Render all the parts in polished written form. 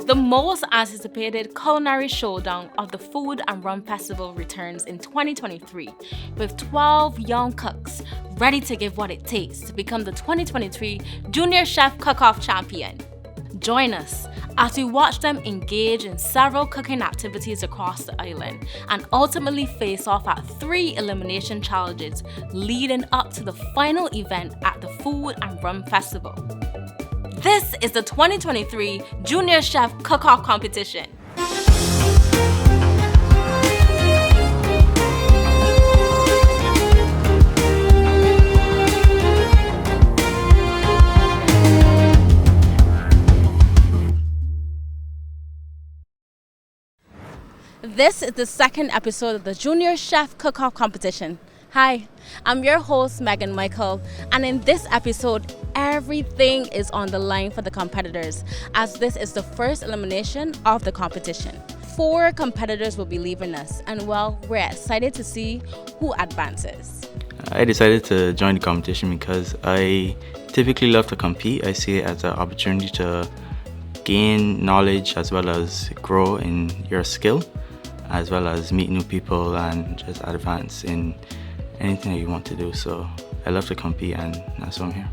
The most anticipated culinary showdown of the Food and Rum Festival returns in 2023 with 12 young cooks ready to give what it takes to become the 2023 Junior Chef Cook-Off champion. Join us as we watch them engage in several cooking activities across the island and ultimately face off at 3 elimination challenges leading up to the final event at the Food and Rum Festival. This is the 2023 Junior Chef Cook-Off competition. This is the second episode of the Junior Chef Cook-Off competition. Hi, I'm your host, Megan Michael, and in this episode, everything is on the line for the competitors, as this is the first elimination of the competition. 4 competitors will be leaving us, and well, we're excited to see who advances. I decided to join the competition because I typically love to compete. I see it as an opportunity to gain knowledge as well as grow in your skill, as well as meet new people and just advance in anything that you want to do. So I love to compete, and that's why I'm here.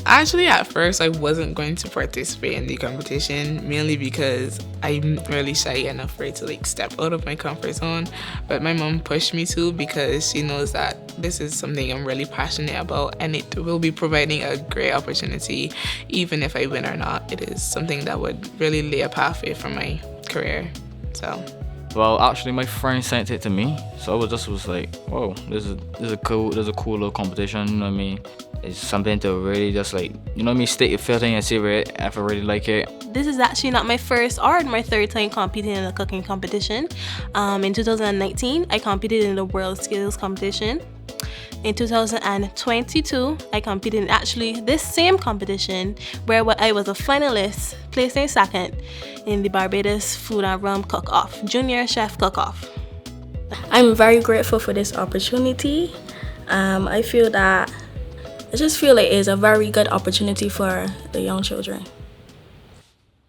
Actually, at first, I wasn't going to participate in the competition, mainly because I'm really shy and afraid to step out of my comfort zone. But my mom pushed me to, because she knows that this is something I'm really passionate about, and it will be providing a great opportunity. Even if I win or not, it is something that would really lay a pathway for my career. So. Well, actually, my friend sent it to me, so I was like, "Whoa, this is a cool little competition." You know what I mean? It's something to really just state your feeling and see if I really like it. This is actually not my first or my third time competing in a cooking competition. In 2019, I competed in the World Skills competition. In 2022, I competed in actually this same competition where I was a finalist, placing second in the Barbados Food and Rum Cook-Off, Junior Chef Cook-Off. I'm very grateful for this opportunity. I just feel it is a very good opportunity for the young children.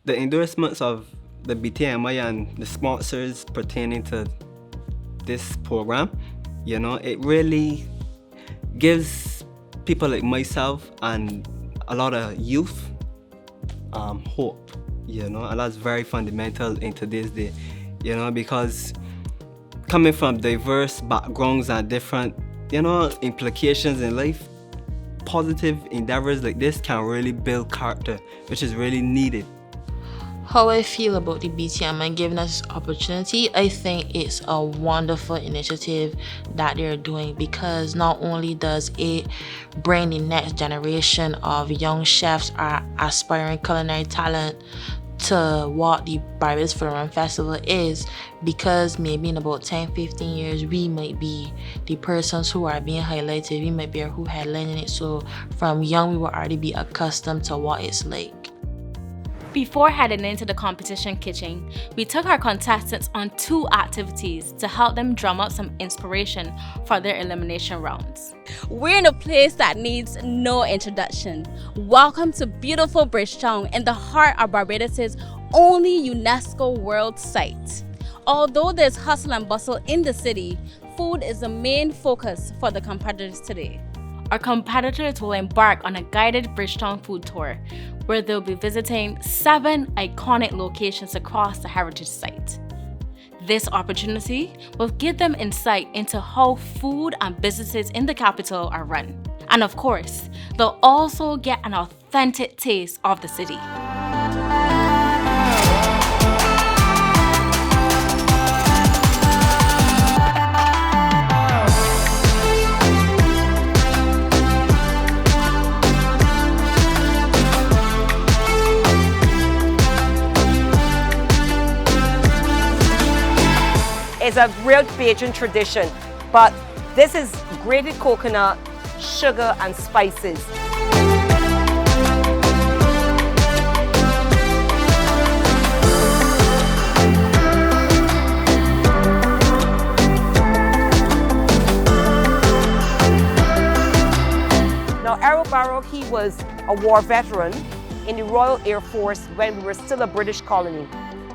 The endorsements of the BTMI and the sponsors pertaining to this program, it really gives people like myself and a lot of youth hope, and that's very fundamental in today's day, because coming from diverse backgrounds and different, implications in life, positive endeavors like this can really build character, which is really needed. How I feel about the BTM giving us this opportunity, I think it's a wonderful initiative that they're doing, because not only does it bring the next generation of young chefs or aspiring culinary talent to what the Barbados Food and Rum Festival is, because maybe in about 10-15 years we might be the persons who are being highlighted, we might be who headlining it. So from young we will already be accustomed to what it's like. Before heading into the competition kitchen, we took our contestants on 2 activities to help them drum up some inspiration for their elimination rounds. We're in a place that needs no introduction. Welcome to beautiful Bridgetown in the heart of Barbados' only UNESCO World Site. Although there's hustle and bustle in the city, food is the main focus for the competitors today. Our competitors will embark on a guided Bridgetown Food Tour, where they'll be visiting 7 iconic locations across the heritage site. This opportunity will give them insight into how food and businesses in the capital are run. And of course, they'll also get an authentic taste of the city. It's a real Bajan tradition, but this is grated coconut, sugar and spices. Now Errol Barrow, he was a war veteran, in the Royal Air Force when we were still a British colony.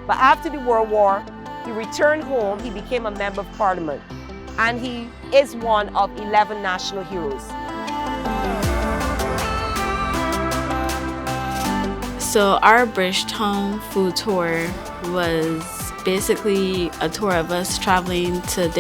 But after the World War, he returned home, he became a member of parliament, and he is one of 11 national heroes. So our Bridgetown Food Tour was basically a tour of us traveling to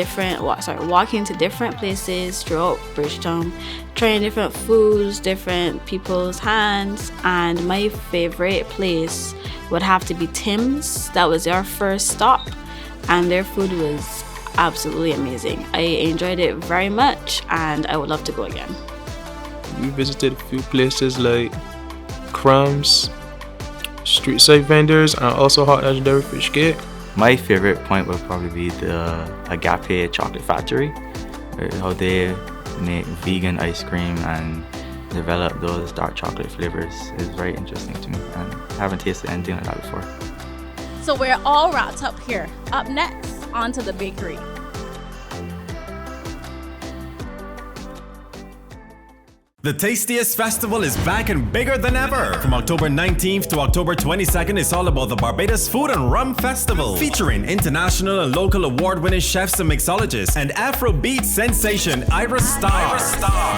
walking to different places throughout Bridgetown, trying different foods, different people's hands, and my favorite place would have to be Tim's. That was our first stop, and their food was absolutely amazing. I enjoyed it very much, and I would love to go again. We visited a few places like Crumbs, street side vendors, and also hot legendary fish cake. My favorite point would probably be the Agape Chocolate Factory, how they make vegan ice cream and develop those dark chocolate flavors is very interesting to me, and I haven't tasted anything like that before. So we're all wrapped up here. Up next, onto the bakery. The Tastiest Festival is back and bigger than ever. From October 19th to October 22nd, it's all about the Barbados Food and Rum Festival, featuring international and local award-winning chefs and mixologists and Afrobeat sensation Ira Star.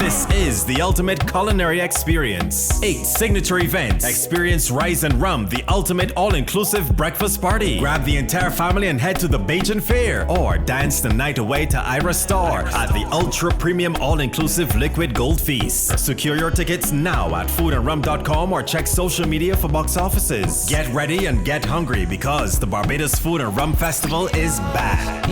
This is the ultimate culinary experience. 8 signature events. Experience Rice and Rum, the ultimate all-inclusive breakfast party. Grab the entire family and head to the Bridgetown Fair, or dance the night away to Ira Star at the ultra-premium all-inclusive Liquid Gold Feast. Secure your tickets now at foodandrum.com or check social media for box offices. Get ready and get hungry because the Barbados Food and Rum Festival is back.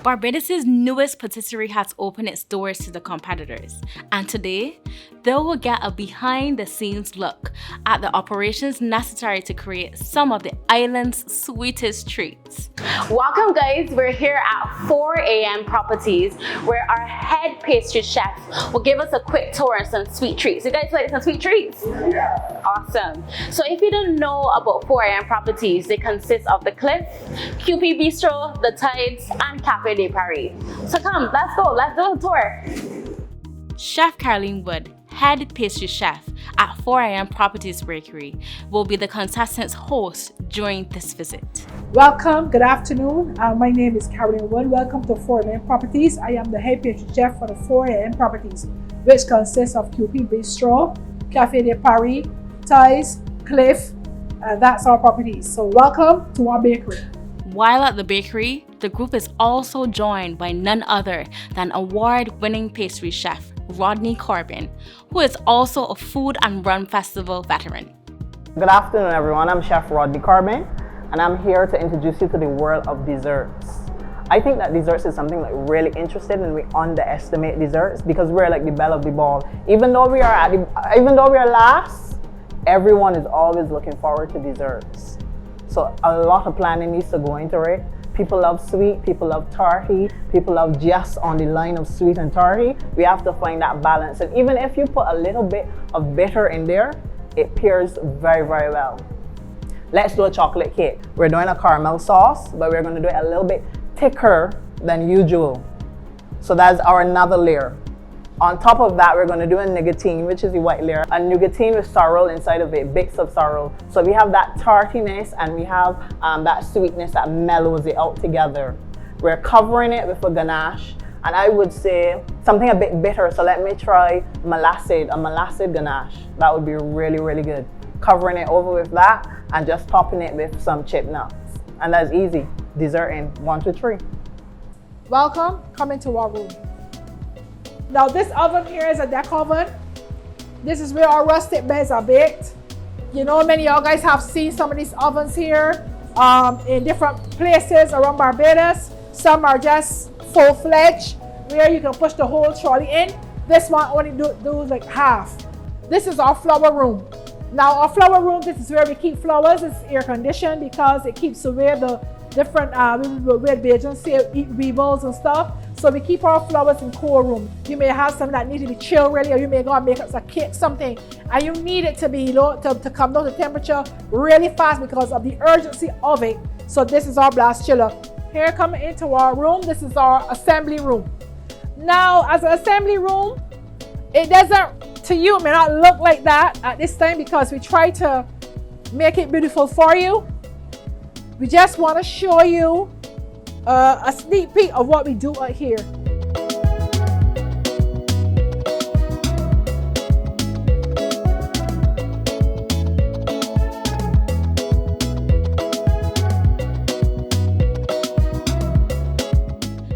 Barbados' newest patisserie has opened its doors to the competitors, and today they will get a behind-the-scenes look at the operations necessary to create some of the island's sweetest treats. Welcome guys, we're here at 4 a.m. Properties where our head pastry chef will give us a quick tour of some sweet treats. You guys like some sweet treats? Yeah. Awesome. So if you don't know about 4 a.m. Properties, they consist of the Cliff, QP Bistro, the Tides, and Cafe de Paris. So come, let's go, let's do a tour. Chef Caroline Wood, head pastry chef at 4 a.m. Properties Bakery, will be the contestant's host during this visit. Welcome, good afternoon. My name is Caroline Wood. Welcome to 4 a.m. Properties. I am the head pastry chef for the 4 a.m. Properties, which consists of QP Bistro, Cafe de Paris, Tides, Cliff, that's our properties. So welcome to our bakery. While at the bakery, the group is also joined by none other than award-winning pastry chef Rodney Corbin, who is also a Food and Rum Festival veteran. Good afternoon everyone, I'm Chef Rodney Corbin and I'm here to introduce you to the world of desserts. I think that desserts is something like really interesting, and we underestimate desserts because we're like the belle of the ball. Even though we are last, everyone is always looking forward to desserts. So a lot of planning needs to go into it. People love sweet, people love tarty, people love just on the line of sweet and tarty. We have to find that balance. And even if you put a little bit of bitter in there, it pairs very, very well. Let's do a chocolate cake. We're doing a caramel sauce, but we're gonna do it a little bit thicker than usual. So that's our another layer. On top of that, we're going to do a nicotine, which is the white layer. A nicotine with sorrel inside of it, bits of sorrel. So we have that tartiness and we have that sweetness that mellows it out together. We're covering it with a ganache, and I would say something a bit bitter. So let me try a molassed ganache. That would be really, really good. Covering it over with that and just topping it with some chip nuts. And that's easy. Dessert in 1, 2, 3. Welcome, come into our room. Now this oven here is a deck oven. This is where our rustic beds are baked. You know, many of y'all guys have seen some of these ovens here in different places around Barbados. Some are just full-fledged, where you can push the whole trolley in. This one only do like half. This is our flower room. Now our flower room, this is where we keep flowers. It's air conditioned because it keeps away the different, where Bajans eat weevils and stuff. So we keep our flowers in cool room. You may have some that need to be chilled really, or you may go and make up a cake, something, and you need it to be low, to come down to temperature really fast because of the urgency of it. So this is our blast chiller. Here coming into our room, this is our assembly room. Now as an assembly room, It doesn't, to you, it may not look like that at this time because we try to make it beautiful for you. We just want to show you a sneak peek of what we do out here.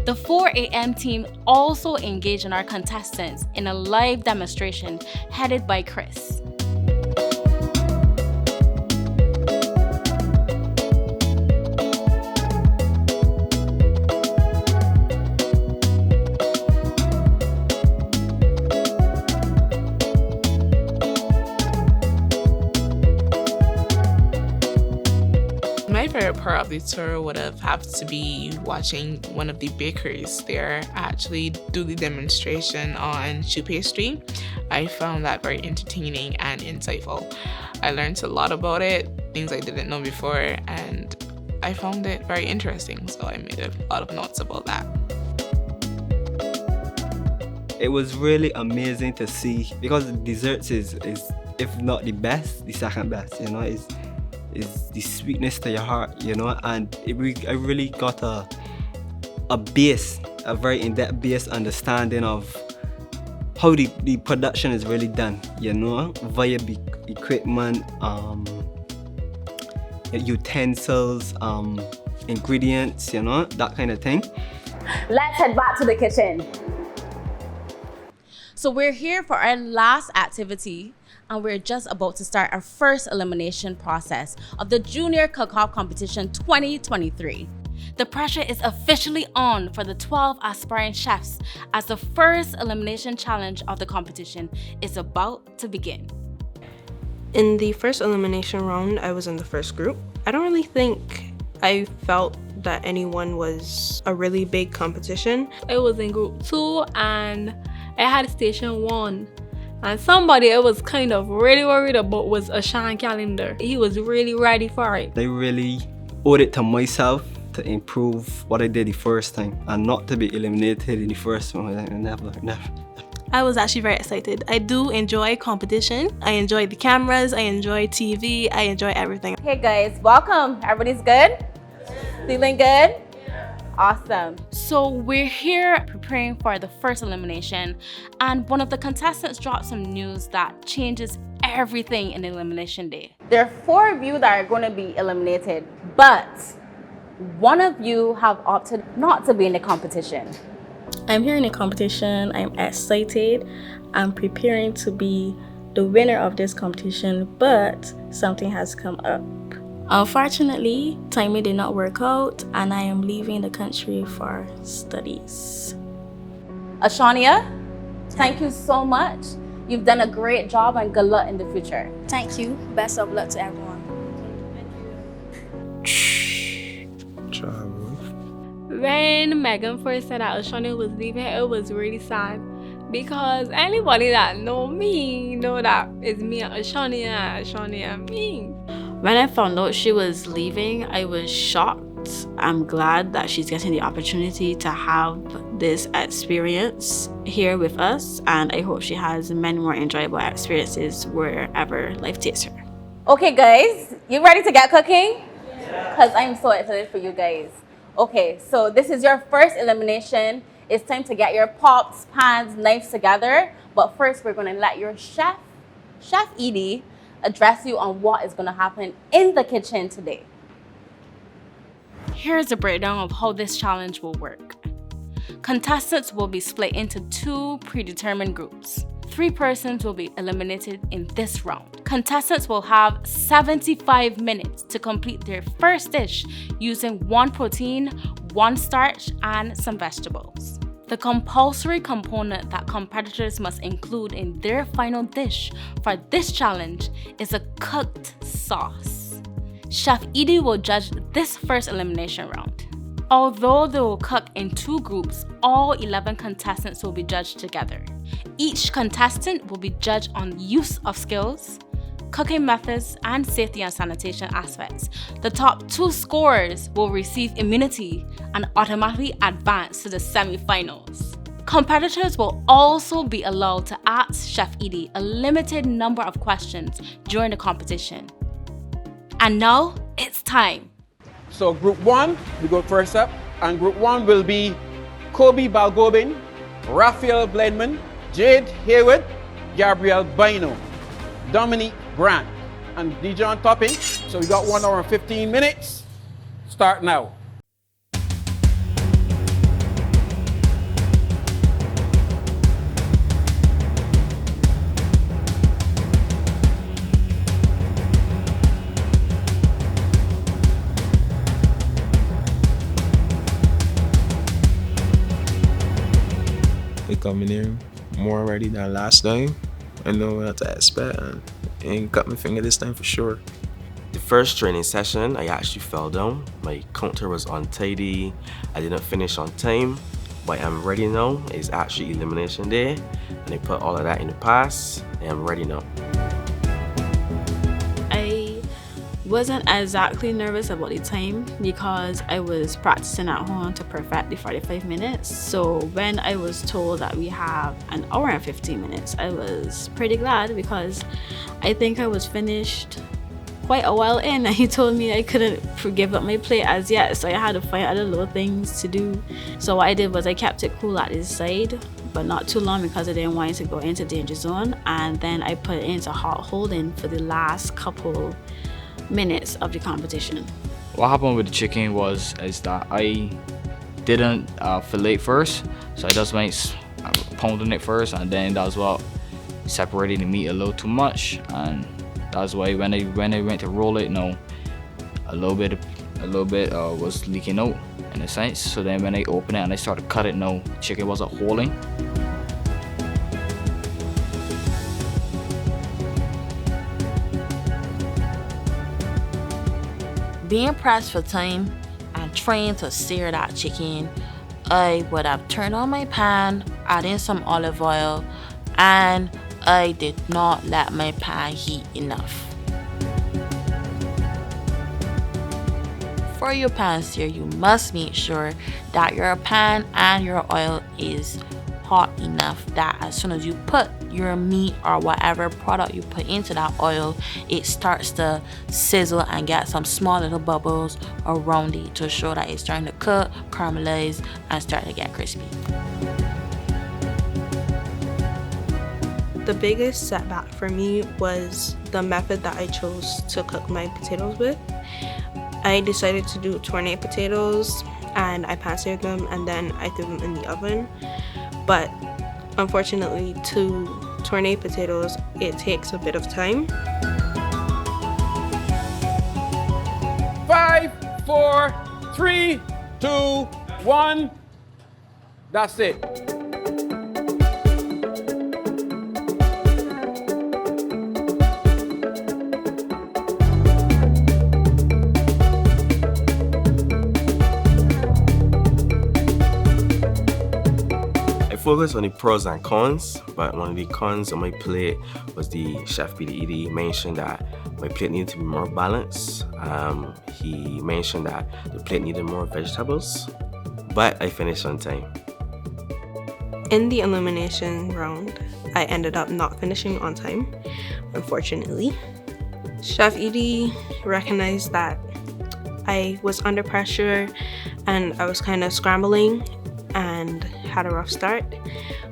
The 4 a.m. team also engaged in our contestants in a live demonstration headed by Chris. My favorite part of the tour would have to be watching one of the bakers there actually do the demonstration on choux pastry. I found that very entertaining and insightful. I learned a lot about it, things I didn't know before, and I found it very interesting, so I made a lot of notes about that. It was really amazing to see because the desserts is if not the best, the second best, you know, is the sweetness to your heart, you know, and I really got a base, a very in-depth base understanding of how the production is really done, you know, via equipment, utensils, ingredients, you know, that kind of thing. Let's head back to the kitchen. So we're here for our last activity, and we're just about to start our first elimination process of the Junior Cook-Off Competition 2023. The pressure is officially on for the 12 aspiring chefs as the first elimination challenge of the competition is about to begin. In the first elimination round, I was in the first group. I don't really think I felt that anyone was a really big competition. I was in group 2 and I had station 1. And somebody I was kind of really worried about was Ashan Calendar. He was really ready for it. I really owed it to myself to improve what I did the first time and not to be eliminated in the first one. Never. I was actually very excited. I do enjoy competition. I enjoy the cameras, I enjoy TV, I enjoy everything. Hey guys, welcome. Everybody's good? Feeling good? Awesome. So we're here preparing for the first elimination, and one of the contestants dropped some news that changes everything in elimination day. There are 4 of you that are going to be eliminated, but one of you have opted not to be in the competition. I'm here in the competition. I'm excited. I'm preparing to be the winner of this competition, but something has come up. Unfortunately, timing did not work out, and I am leaving the country for studies. Ashania, thank you so much. You've done a great job, and good luck in the future. Thank you. Best of luck to everyone. When Megan first said that Ashania was leaving, it was really sad because anybody that know me know that it's me and Ashania and me. When I found out she was leaving, I was shocked. I'm glad that she's getting the opportunity to have this experience here with us, and I hope she has many more enjoyable experiences wherever life takes her. Okay guys, you ready to get cooking? Because I'm so excited for you guys. Okay, so this is your first elimination. It's time to get your pots, pans, knives together. But first, we're going to let your chef Edie, address you on what is going to happen in the kitchen today. Here's a breakdown of how this challenge will work. Contestants will be split into 2 predetermined groups. 3 persons will be eliminated in this round. Contestants will have 75 minutes to complete their first dish using 1 protein, 1 starch, and some vegetables. The compulsory component that competitors must include in their final dish for this challenge is a cooked sauce. Chef Edie will judge this first elimination round. Although they will cook in 2 groups, all 11 contestants will be judged together. Each contestant will be judged on use of skills, cooking methods, and safety and sanitation aspects. The top 2 scorers will receive immunity and automatically advance to the semi-finals. Competitors will also be allowed to ask Chef Edie a limited number of questions during the competition. And now it's time. So group 1, we go first up, and group 1 will be Kobe Balgobin, Raphael Bledman, Jade Haywood, Gabrielle Bino, Dominique Grant, and Dijon Topping. So we got 1 hour and 15 minutes. Start now. They coming in more ready than last time. I know what to expect and ain't got my finger this time for sure. The first training session, I actually fell down. My counter was untidy. I didn't finish on time, but I'm ready now. It's actually elimination day, and I put all of that in the past, and I'm ready now. I wasn't exactly nervous about the time because I was practicing at home to perfect the 45 minutes. So when I was told that we have an hour and 15 minutes, I was pretty glad because I think I was finished quite a while in, and he told me I couldn't give up my plate as yet, so I had to find other little things to do. So what I did was I kept it cool at this side, but not too long because I didn't want it to go into danger zone, and then I put it into hot holding for the last couple minutes of the competition. What happened with the chicken is that I didn't fillet first, so I just went pounding it first, and then that's what separated the meat a little too much, and that's why when I went to roll it, a little bit was leaking out in a sense. So then when I opened it and I started to cut it, chicken wasn't holding. Being pressed for time and trying to sear that chicken, I would have turned on my pan, add in some olive oil, and I did not let my pan heat enough. For your pan sear, you must make sure that your pan and your oil is hot enough that as soon as you put your meat or whatever product you put into that oil, it starts to sizzle and get some small little bubbles around it to show that it's starting to cook, caramelize, and start to get crispy. The biggest setback for me was the method that I chose to cook my potatoes with. I decided to do tournée potatoes, and I pan-seared them and then I threw them in the oven. But unfortunately, to tournée potatoes, it takes a bit of time. 5, 4, 3, 2, 1. That's it. Focus on the pros and cons, but one of the cons on my plate was the Chef Edie mentioned that my plate needed to be more balanced. He mentioned that the plate needed more vegetables, but I finished on time. In the elimination round, I ended up not finishing on time, unfortunately. Chef Edie recognized that I was under pressure and I was kind of scrambling and had a rough start,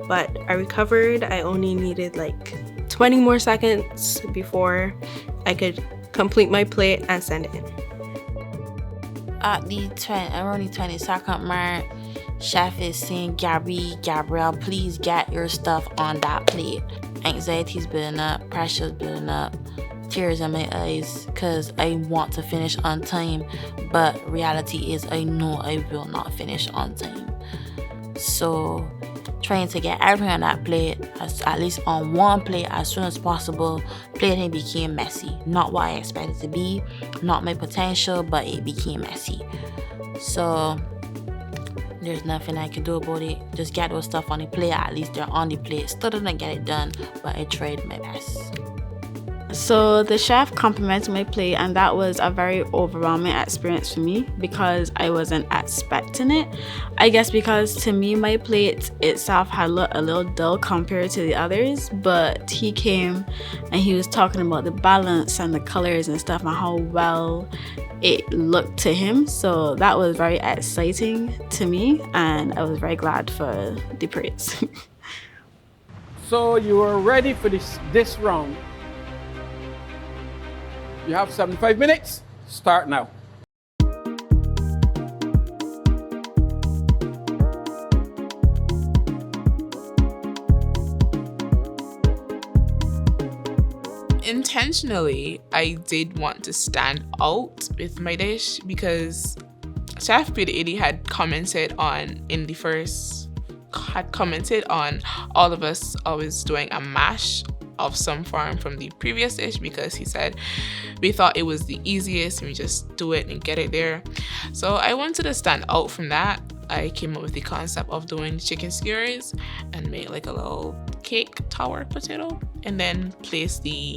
but I recovered. I only needed like 20 more seconds before I could complete my plate and send it in. At the around the 20-second mark, Chef is saying, Gabrielle, please get your stuff on that plate. Anxiety's building up, pressure's building up, tears in my eyes because I want to finish on time, but reality is I know I will not finish on time. So trying to get everything on that plate, at least on one plate as soon as possible, plating became messy. Not what I expected it to be, not my potential, but it became messy. So there's nothing I can do about it. Just get those stuff on the plate, at least they're on the plate. Still didn't get it done, but I tried my best. So the chef complimented my plate, and that was a very overwhelming experience for me because I wasn't expecting it. I guess because to me my plate itself had looked a little dull compared to the others, but he came and he was talking about the balance and the colors and stuff and how well it looked to him. So that was very exciting to me, and I was very glad for the praise. So you are ready for this round. You have 75 minutes. Start now. Intentionally, I did want to stand out with my dish because Chef P80 had commented on all of us always doing a mash of some form from the previous dish because he said we thought it was the easiest and we just do it and get it there. So I wanted to stand out from that. I came up with the concept of doing chicken skewers and make like a little cake tower potato and then place the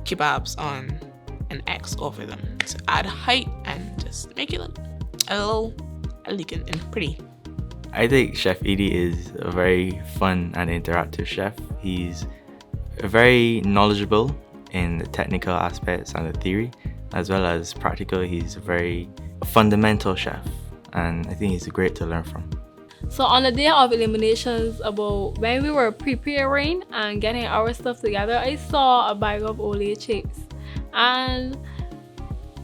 kebabs on an X over them to add height and just make it look a little elegant and pretty. I think Chef Edie is a very fun and interactive chef. He's very knowledgeable in the technical aspects and the theory, as well as practical. He's a very fundamental chef, and I think he's great to learn from. So on the day of eliminations, about when we were preparing and getting our stuff together, I saw a bag of Olay chips, and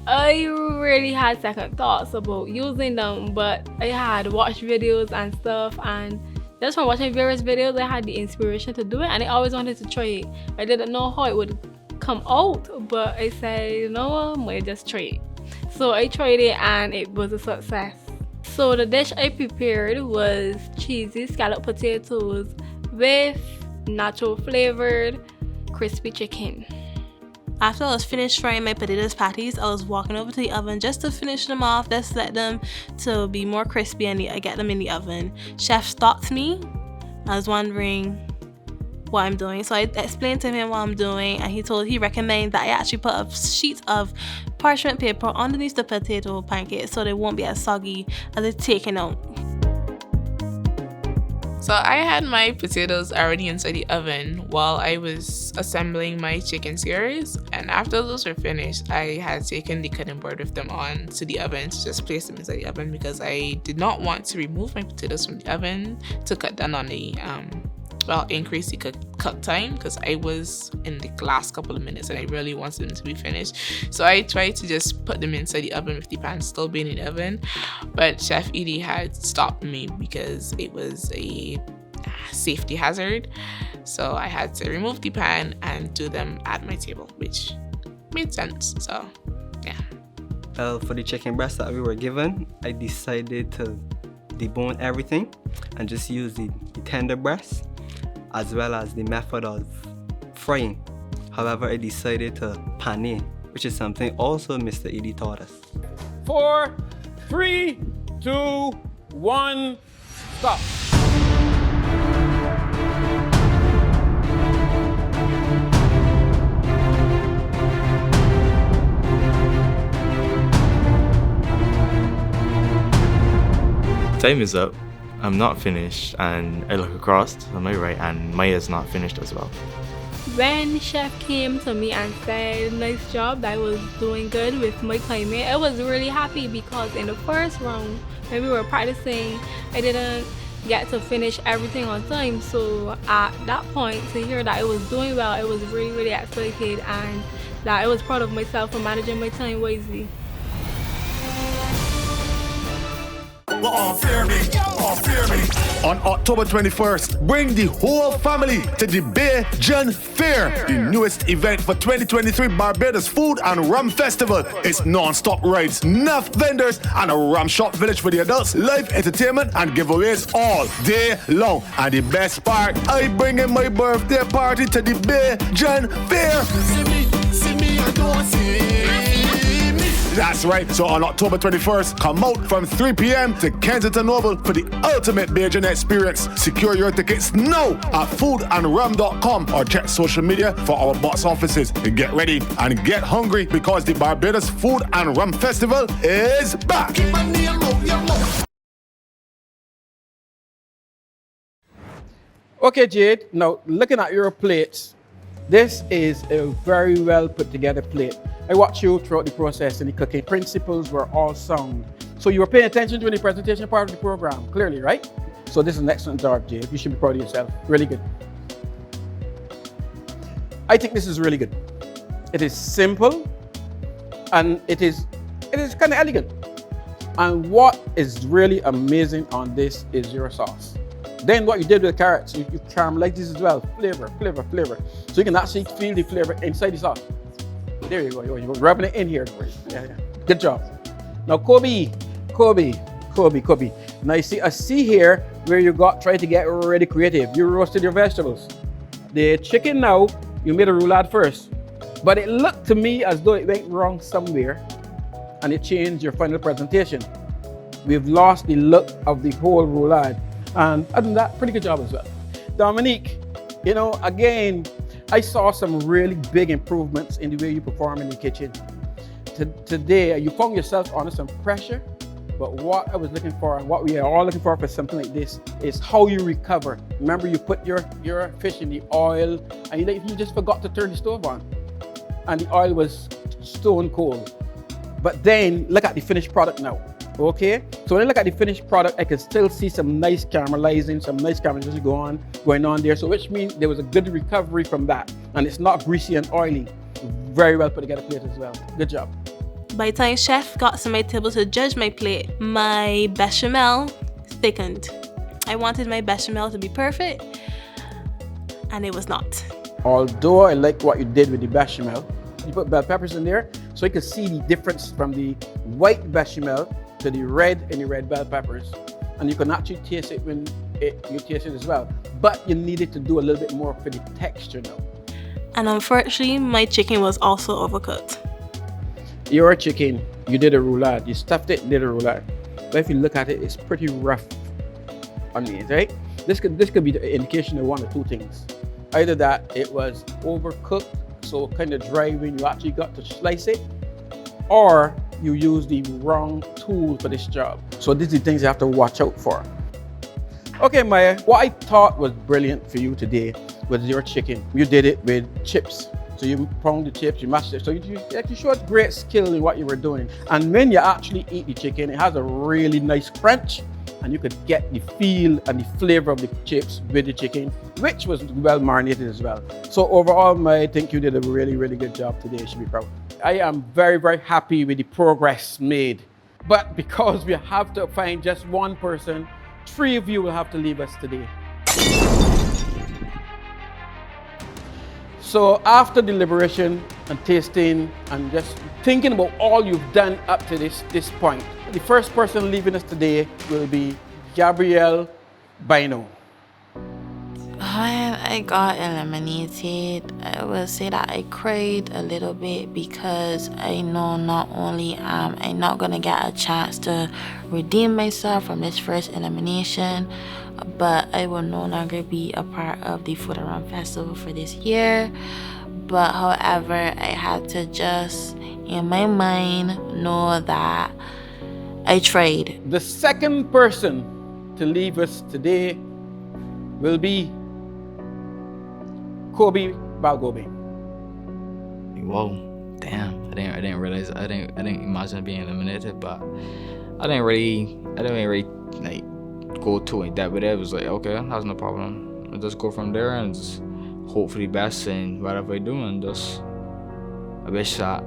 I really had second thoughts about using them, but I had watched videos and stuff, and just from watching various videos, I had the inspiration to do it, and I always wanted to try it. I didn't know how it would come out, but I said, you know what, I might just try it. So I tried it, and it was a success. So the dish I prepared was cheesy scalloped potatoes with nacho flavored crispy chicken. After I was finished frying my potatoes patties, I was walking over to the oven just to finish them off, just let them to be more crispy and I get them in the oven. Chef stopped me. I was wondering what I'm doing, so I explained to him what I'm doing, and he recommended that I actually put a sheet of parchment paper underneath the potato pancakes so they won't be as soggy as it's taken out. So I had my potatoes already inside the oven while I was assembling my chicken skewers, and after those were finished, I had taken the cutting board with them on to the oven to just place them inside the oven because I did not want to remove my potatoes from the oven to cut down on the increase the cook time because I was in the last couple of minutes and I really wanted them to be finished. So I tried to just put them inside the oven with the pan still being in the oven, but Chef Edie had stopped me because it was a safety hazard. So I had to remove the pan and do them at my table, which made sense. So yeah. For the chicken breast that we were given, I decided to debone everything and just use the tender breast, as well as the method of frying. However, I decided to pan in, which is something also Mr. Edie taught us. 4, 3, 2, 1, stop. Time is up. I'm not finished, and I look across on my right and Maya's not finished as well. When Chef came to me and said nice job, that I was doing good with my timing, I was really happy because in the first round when we were practicing, I didn't get to finish everything on time. So at that point, to hear that I was doing well, I was really excited, and that I was proud of myself for managing my time wisely. Fear me. On October 21st, bring the whole family to the Bridgetown Fair, the newest event for 2023 Barbados Food and Rum Festival. It's non-stop rides, enough vendors, and a rum shop village for the adults, live entertainment and giveaways all day long. And the best part, I bring in my birthday party to the Bridgetown Fair. See me, I don't see me. That's right. So on October 21st, come out from 3 p.m. to Kensington Oval for the ultimate Bajan experience. Secure your tickets now at foodandrum.com or check social media for our box offices. And get ready and get hungry because the Barbados Food and Rum Festival is back. Okay, Jade, now looking at your plates, this is a very well put together plate. I watched you throughout the process and the cooking principles were all sound. So you were paying attention to the presentation part of the program, clearly, right? So this is an excellent job, Jade. You should be proud of yourself. Really good. I think this is really good. It is simple and it is kind of elegant. And what is really amazing on this is your sauce. Then what you did with the carrots, you caramelize this as well. Flavor. So you can actually feel the flavor inside the sauce. There you go. You're rubbing it in here. Yeah. Good job. Now Kobe. Now you see, I see here where you try to get really creative. You roasted your vegetables. The chicken now, you made a roulade first. But it looked to me as though it went wrong somewhere and it changed your final presentation. We've lost the look of the whole roulade. And other than that, pretty good job as well. Dominique, again, I saw some really big improvements in the way you perform in the kitchen. Today, you found yourself under some pressure, but what I was looking for and what we are all looking for something like this is how you recover. Remember, you put your fish in the oil and you just forgot to turn the stove on and the oil was stone cold. But then look at the finished product now. Okay, so when I look at the finished product, I can still see some nice caramelizing, some nice caramelization going on there. So which means there was a good recovery from that. And it's not greasy and oily. Very well put together plate as well. Good job. By the time chef got to my table to judge my plate, my bechamel thickened. I wanted my bechamel to be perfect, and it was not. Although I like what you did with the bechamel, you put bell peppers in there, so you can see the difference from the white bechamel to the red and the red bell peppers, and you can actually taste it when you taste it as well. But you needed to do a little bit more for the texture now. And unfortunately, my chicken was also overcooked. Your chicken, you did a roulade. You stuffed it, did a roulade. But if you look at it, it's pretty rough on it, right? This could be the indication of one or two things. Either that it was overcooked, so kind of dry when you actually got to slice it, or you use the wrong tool for this job. So these are the things you have to watch out for. Okay, Maya, what I thought was brilliant for you today was your chicken. You did it with chips. So you pound the chips, you mashed it. So you actually showed great skill in what you were doing. And when you actually eat the chicken, it has a really nice crunch, and you could get the feel and the flavor of the chips with the chicken, which was well marinated as well. So overall, I think you did a really, really good job today. You should be proud. I am very, very happy with the progress made. But because we have to find just one person, 3 of you will have to leave us today. So after deliberation and tasting and just thinking about all you've done up to this point, the first person leaving us today will be Gabrielle Bino. When I got eliminated, I will say that I cried a little bit because I know not only am I not gonna get a chance to redeem myself from this first elimination, but I will no longer be a part of the Food and Rum Festival for this year. But however, I had to just in my mind know that I tried. The second person to leave us today will be Kobe Balgobe. Whoa, damn! I didn't realize. I didn't imagine being eliminated, but I didn't really like go to it that way. It was like, okay, that's no problem. I'll just go from there and just hope for the best in whatever I do, and just I wish that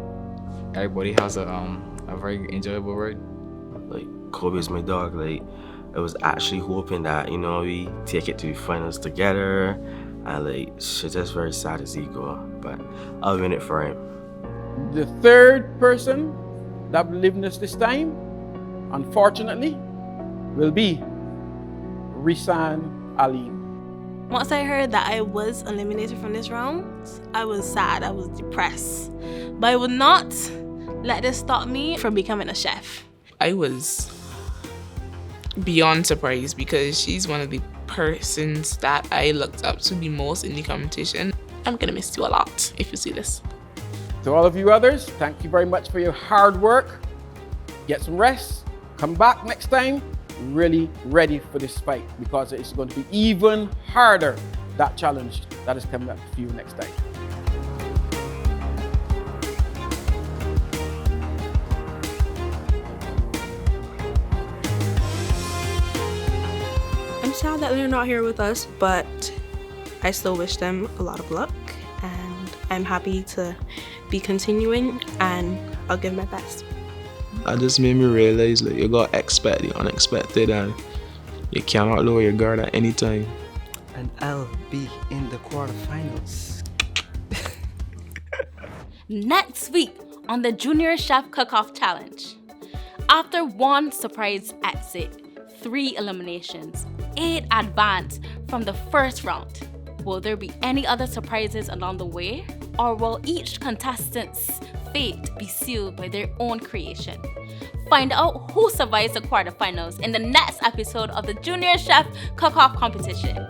everybody has a very enjoyable ride. Like Kobe's my dog. Like I was actually hoping that we take it to the finals together. And like, she's just very sad to see go, but I'll win it for him. The third person that will leave us this time, unfortunately, will be Risan Ali. Once I heard that I was eliminated from this round, I was sad, I was depressed. But I would not let this stop me from becoming a chef. I was beyond surprised because she's one of the persons that I looked up to the most in the competition. I'm gonna miss you a lot if you see this. To all of you others, thank you very much for your hard work. Get some rest. Come back next time really ready for this fight, because it's going to be even harder, that challenge that is coming up for you next time. I'm sad that they're not here with us, but I still wish them a lot of luck, and I'm happy to be continuing, and I'll give my best. That just made me realize like you gotta expect the unexpected, and you cannot lower your guard at any time. And I'll be in the quarterfinals. Next week on the Junior Chef Cook-Off Challenge. After one surprise exit, 3 eliminations, 8 advance from the first round. Will there be any other surprises along the way? Or will each contestant's fate be sealed by their own creation? Find out who survives the quarterfinals in the next episode of the Junior Chef Cook-Off Competition.